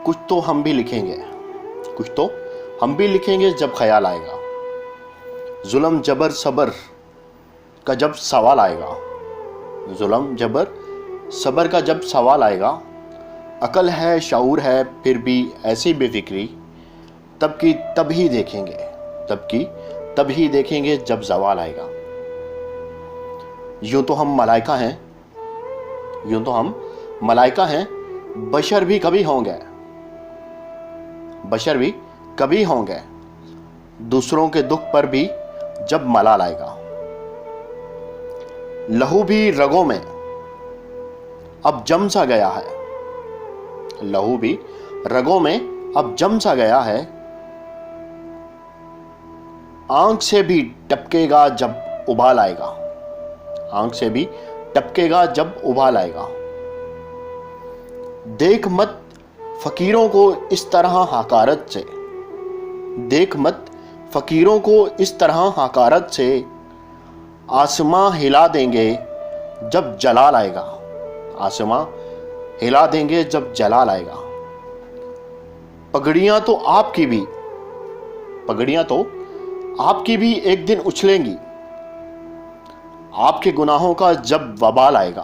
कुछ तो हम भी लिखेंगे, कुछ तो हम भी लिखेंगे जब ख्याल आएगा। जुल्म जबर सबर का जब सवाल आएगा, जुल्म जबर सबर का जब सवाल आएगा। अकल है शऊर है फिर भी ऐसी बेफिक्री, तब की तब ही देखेंगे, तब की तब ही देखेंगे जब जवाल आएगा। यूं तो हम मलाइका हैं, यूं तो हम मलाइका हैं, बशर भी कभी होंगे, बशर भी कभी होंगे। दूसरों के दुख पर भी जब मलाल आएगा। लहू भी रगों में अब जम सा गया है, लहू भी रगों में अब जम सा गया है। आंख से भी टपकेगा जब उबाल आएगा, आंख से भी टपकेगा जब उबाल आएगा। देख मत फकीरों को इस तरह हकारत से, देख मत फकीरों को इस तरह हकारत से। आसमां हिला देंगे जब जलाल आएगा, आसमां हिला देंगे जब जलाल आएगा। पगड़ियां तो आपकी भी, पगड़ियां तो आपकी भी एक दिन उछलेंगी, आपके गुनाहों का जब वबाल आएगा,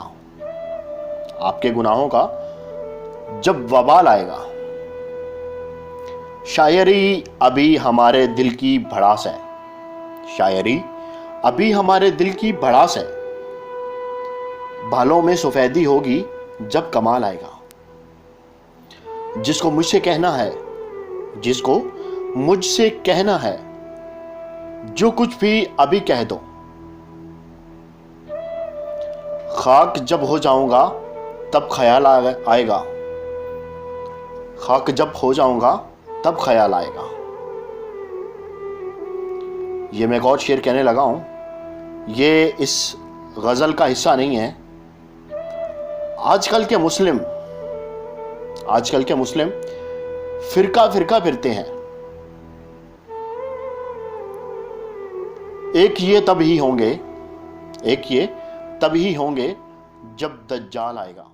आपके गुनाहों का जब वबाल आएगा। शायरी अभी हमारे दिल की भड़ास है, शायरी अभी हमारे दिल की भड़ास है। बालों में सफेदी होगी जब कमाल आएगा। जिसको मुझसे कहना है, जिसको मुझसे कहना है, जो कुछ भी अभी कह दो। खाक जब हो जाऊंगा तब ख्याल आएगा, खाक जब हो जाऊंगा तब ख्याल आएगा। ये मैं एक और शेर कहने लगा हूं, ये इस गज़ल का हिस्सा नहीं है। आजकल के मुस्लिम, आजकल के मुस्लिम फिरका फिरका फिरते हैं। एक ये तब ही होंगे, एक ये तब ही होंगे जब दज्जाल आएगा।